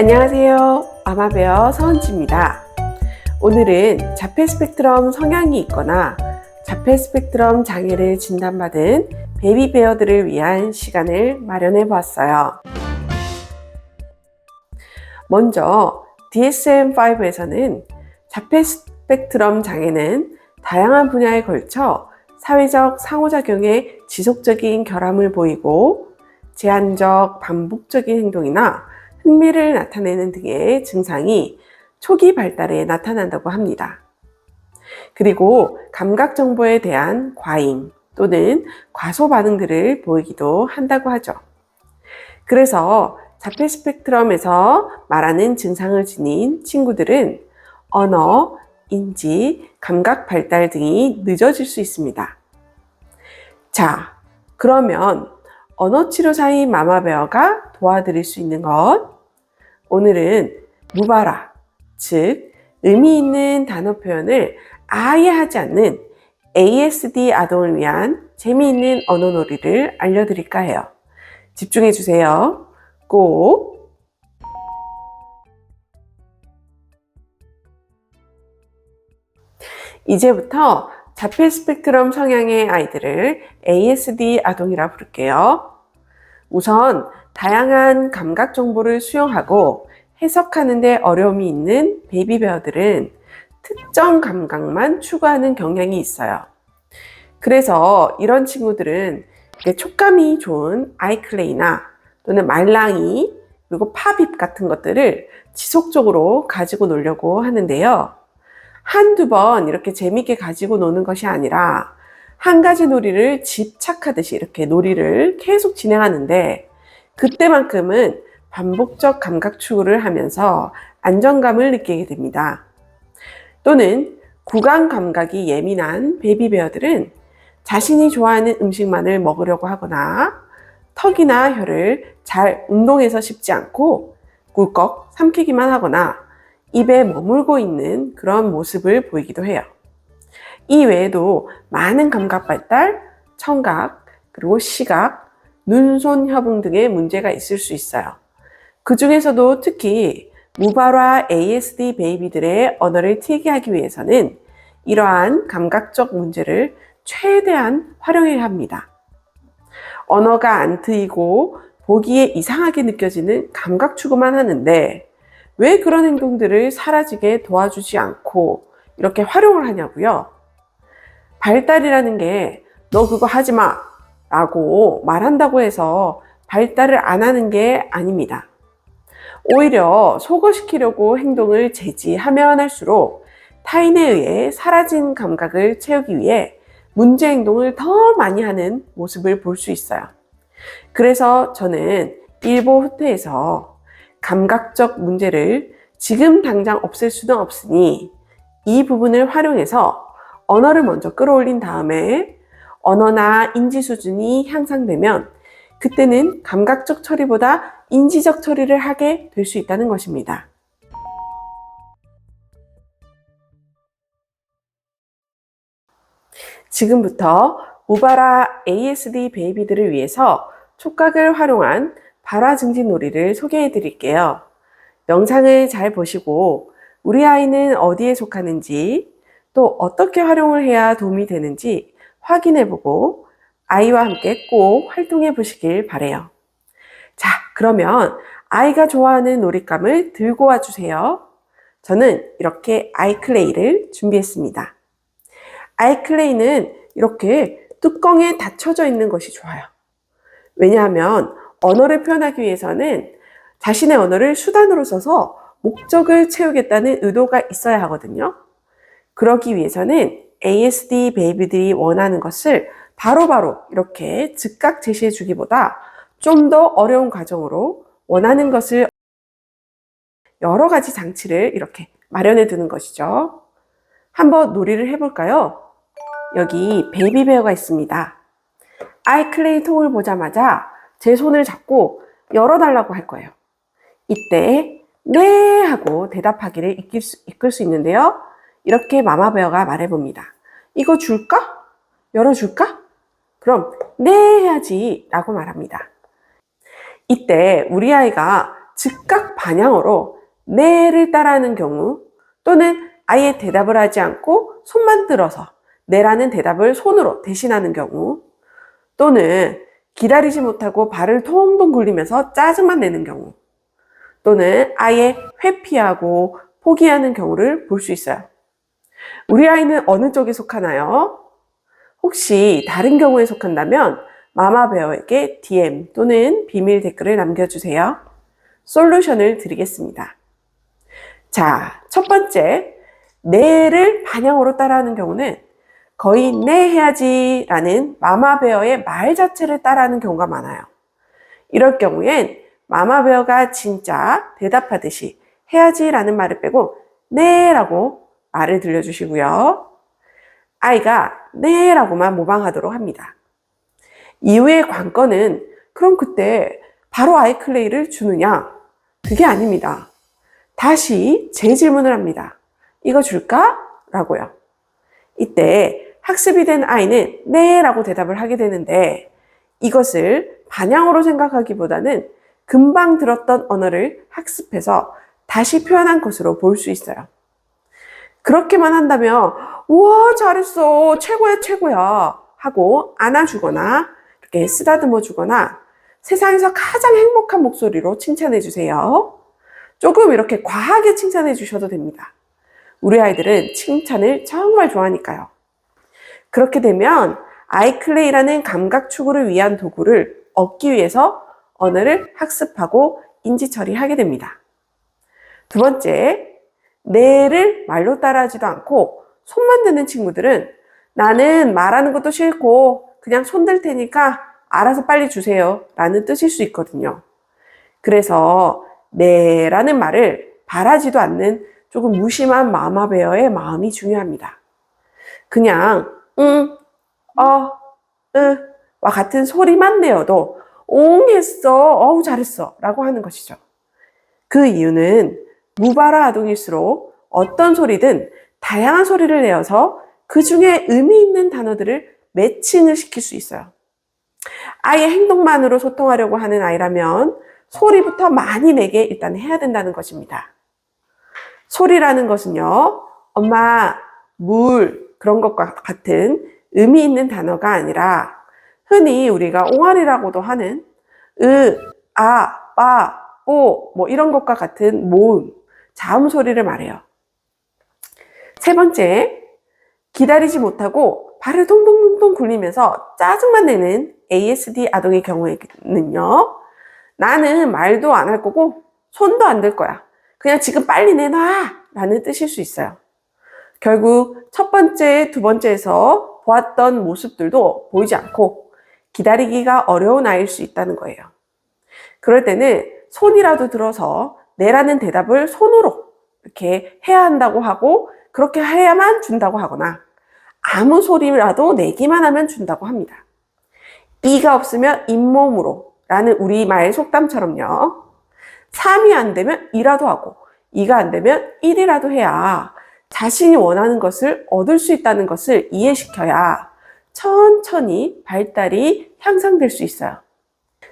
안녕하세요. 마마베어 서은지입니다. 오늘은 자폐 스펙트럼 성향이 있거나 자폐 스펙트럼 장애를 진단받은 베이비베어들을 위한 시간을 마련해 보았어요. 먼저 DSM-5에서는 자폐 스펙트럼 장애는 다양한 분야에 걸쳐 사회적 상호작용에 지속적인 결함을 보이고 제한적 반복적인 행동이나 흥미를 나타내는 등의 증상이 초기 발달에 나타난다고 합니다. 그리고 감각 정보에 대한 과잉 또는 과소 반응들을 보이기도 한다고 하죠. 그래서 자폐 스펙트럼에서 말하는 증상을 지닌 친구들은 언어, 인지, 감각 발달 등이 늦어질 수 있습니다. 자, 그러면 언어치료사인 마마베어가 도와드릴 수 있는 것, 오늘은 무발화, 즉 의미 있는 단어 표현을 아예 하지 않는 ASD 아동을 위한 재미있는 언어놀이를 알려드릴까 해요. 집중해 주세요. 꼭! 이제부터 자폐 스펙트럼 성향의 아이들을 ASD 아동이라 부를게요. 우선 다양한 감각 정보를 수용하고 해석하는 데 어려움이 있는 베이비베어들은 특정 감각만 추구하는 경향이 있어요. 그래서 이런 친구들은 촉감이 좋은 아이클레이나 또는 말랑이 그리고 팝입 같은 것들을 지속적으로 가지고 놀려고 하는데요. 한두 번 이렇게 재밌게 가지고 노는 것이 아니라 한 가지 놀이를 집착하듯이 이렇게 놀이를 계속 진행하는데 그때만큼은 반복적 감각 추구를 하면서 안정감을 느끼게 됩니다. 또는 구강 감각이 예민한 베이비베어들은 자신이 좋아하는 음식만을 먹으려고 하거나 턱이나 혀를 잘 운동해서 씹지 않고 꿀꺽 삼키기만 하거나 입에 머물고 있는 그런 모습을 보이기도 해요. 이 외에도 많은 감각 발달, 청각, 그리고 시각, 눈, 손, 협응 등의 문제가 있을 수 있어요. 그 중에서도 특히 무발화 ASD 베이비들의 언어를 트이게 하기 위해서는 이러한 감각적 문제를 최대한 활용해야 합니다. 언어가 안 트이고 보기에 이상하게 느껴지는 감각 추구만 하는데 왜 그런 행동들을 사라지게 도와주지 않고 이렇게 활용을 하냐고요? 발달이라는 게 너 그거 하지 마 라고 말한다고 해서 발달을 안 하는 게 아닙니다. 오히려 소거시키려고 행동을 제지하면 할수록 타인에 의해 사라진 감각을 채우기 위해 문제 행동을 더 많이 하는 모습을 볼 수 있어요. 그래서 저는 일보 후퇴에서 감각적 문제를 지금 당장 없앨 수는 없으니 이 부분을 활용해서 언어를 먼저 끌어올린 다음에 언어나 인지 수준이 향상되면 그때는 감각적 처리보다 인지적 처리를 하게 될 수 있다는 것입니다. 지금부터 무발화 ASD 베이비들을 위해서 촉각을 활용한 발화 증진 놀이를 소개해 드릴게요. 영상을 잘 보시고 우리 아이는 어디에 속하는지 또 어떻게 활용을 해야 도움이 되는지 확인해 보고 아이와 함께 꼭 활동해 보시길 바래요. 자, 그러면 아이가 좋아하는 놀잇감을 들고 와 주세요. 저는 이렇게 아이클레이를 준비했습니다. 아이클레이는 이렇게 뚜껑에 닫혀져 있는 것이 좋아요. 왜냐하면 언어를 표현하기 위해서는 자신의 언어를 수단으로 써서 목적을 채우겠다는 의도가 있어야 하거든요. 그러기 위해서는 ASD 베이비들이 원하는 것을 바로바로 이렇게 즉각 제시해 주기보다 좀 더 어려운 과정으로 원하는 것을 여러 가지 장치를 이렇게 마련해 두는 것이죠. 한번 놀이를 해볼까요? 여기 베이비베어가 있습니다. 아이클레이 통을 보자마자 제 손을 잡고 열어달라고 할 거예요. 이때 네 하고 대답하기를 이끌 수 있는데요. 이렇게 마마베어가 말해봅니다. 이거 줄까? 열어줄까? 그럼 네 해야지 라고 말합니다. 이때 우리 아이가 즉각 반향어로 네를 따라하는 경우, 또는 아예 대답을 하지 않고 손만 들어서 네라는 대답을 손으로 대신하는 경우, 또는 기다리지 못하고 발을 통통 굴리면서 짜증만 내는 경우, 또는 아예 회피하고 포기하는 경우를 볼 수 있어요. 우리 아이는 어느 쪽에 속하나요? 혹시 다른 경우에 속한다면 마마베어에게 DM 또는 비밀 댓글을 남겨주세요. 솔루션을 드리겠습니다. 자, 첫 번째, 네를 반향어로 따라하는 경우는 거의 네 해야지 라는 마마베어의 말 자체를 따라하는 경우가 많아요. 이럴 경우엔 마마베어가 진짜 대답하듯이 해야지 라는 말을 빼고 네 라고 말을 들려주시고요. 아이가 네 라고만 모방하도록 합니다. 이후의 관건은 그럼 그때 바로 아이클레이를 주느냐? 그게 아닙니다. 다시 재질문을 합니다. 이거 줄까? 라고요. 이때 학습이 된 아이는 네 라고 대답을 하게 되는데, 이것을 반향어로 생각하기보다는 금방 들었던 언어를 학습해서 다시 표현한 것으로 볼 수 있어요. 그렇게만 한다면 우와 잘했어 최고야 최고야 하고 안아주거나 이렇게 쓰다듬어 주거나 세상에서 가장 행복한 목소리로 칭찬해 주세요. 조금 이렇게 과하게 칭찬해 주셔도 됩니다. 우리 아이들은 칭찬을 정말 좋아하니까요. 그렇게 되면 아이클레이라는 감각 추구를 위한 도구를 얻기 위해서 언어를 학습하고 인지 처리하게 됩니다. 두 번째, 네를 말로 따라하지도 않고 손만 드는 친구들은 나는 말하는 것도 싫고 그냥 손 들 테니까 알아서 빨리 주세요 라는 뜻일 수 있거든요. 그래서 네라는 말을 바라지도 않는 조금 무심한 마마베어의 마음이 중요합니다. 그냥 와 같은 소리만 내어도 옹 했어, 어우 잘했어 라고 하는 것이죠. 그 이유는 무발화 아동일수록 어떤 소리든 다양한 소리를 내어서 그 중에 의미 있는 단어들을 매칭을 시킬 수 있어요. 아이의 행동만으로 소통하려고 하는 아이라면 소리부터 많이 내게 일단 해야 된다는 것입니다. 소리라는 것은요, 엄마, 물, 그런 것과 같은 의미 있는 단어가 아니라 흔히 우리가 옹알이라고도 하는 빠, 뽀, 뭐 이런 것과 같은 모음, 자음 소리를 말해요. 세 번째, 기다리지 못하고 발을 동동동동 굴리면서 짜증만 내는 ASD 아동의 경우에는요, 나는 말도 안 할 거고 손도 안 들 거야. 그냥 지금 빨리 내놔! 라는 뜻일 수 있어요. 결국 첫 번째, 두 번째에서 보았던 모습들도 보이지 않고 기다리기가 어려운 아이일 수 있다는 거예요. 그럴 때는 손이라도 들어서 내라는 대답을 손으로 이렇게 해야 한다고 하고 그렇게 해야만 준다고 하거나 아무 소리라도 내기만 하면 준다고 합니다. 이가 없으면 잇몸으로 라는 우리말 속담처럼요. 3이 안 되면 2라도 하고 2가 안 되면 1이라도 해야 자신이 원하는 것을 얻을 수 있다는 것을 이해시켜야 천천히 발달이 향상될 수 있어요.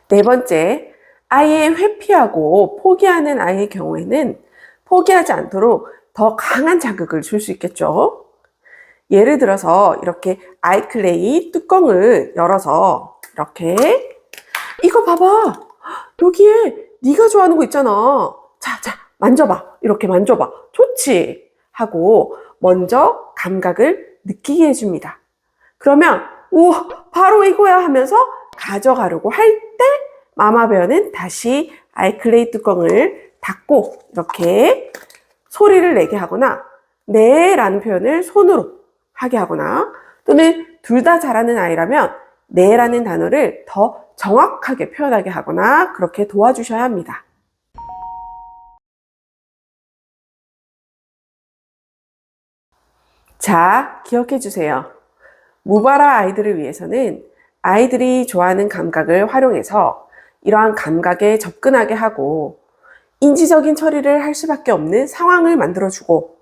네 번째, 아이의 회피하고 포기하는 아이의 경우에는 포기하지 않도록 더 강한 자극을 줄 수 있겠죠. 예를 들어서 이렇게 아이클레이 뚜껑을 열어서 이렇게 이거 봐봐 여기에 네가 좋아하는 거 있잖아 자 만져봐 이렇게 만져봐 좋지 하고 먼저 감각을 느끼게 해줍니다. 그러면 우와 바로 이거야 하면서 가져가려고 할 때 마마베어는 다시 아이클레이 뚜껑을 닫고 이렇게 소리를 내게 하거나 네 라는 표현을 손으로 하게 하거나 또는 둘 다 잘하는 아이라면 네 라는 단어를 더 정확하게 표현하게 하거나 그렇게 도와주셔야 합니다. 자, 기억해 주세요. 무발화 아이들을 위해서는 아이들이 좋아하는 감각을 활용해서 이러한 감각에 접근하게 하고 인지적인 처리를 할 수밖에 없는 상황을 만들어주고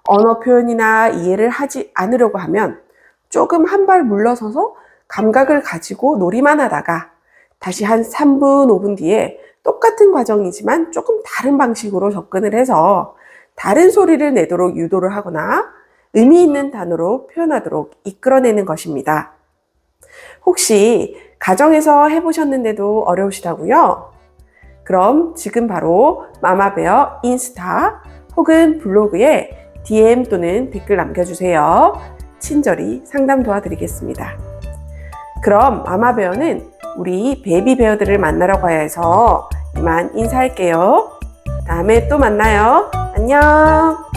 언어 표현이나 이해를 하지 않으려고 하면 조금 한 발 물러서서 감각을 가지고 놀이만 하다가 다시 한 3분, 5분 뒤에 똑같은 과정이지만 조금 다른 방식으로 접근을 해서 다른 소리를 내도록 유도를 하거나 의미 있는 단어로 표현하도록 이끌어내는 것입니다. 혹시 가정에서 해보셨는데도 어려우시다고요? 그럼 지금 바로 마마베어 인스타 혹은 블로그에 DM 또는 댓글 남겨주세요. 친절히 상담 도와드리겠습니다. 그럼 마마베어는 우리 베이비베어들을 만나러 가야 해서 이만 인사할게요. 다음에 또 만나요. 안녕.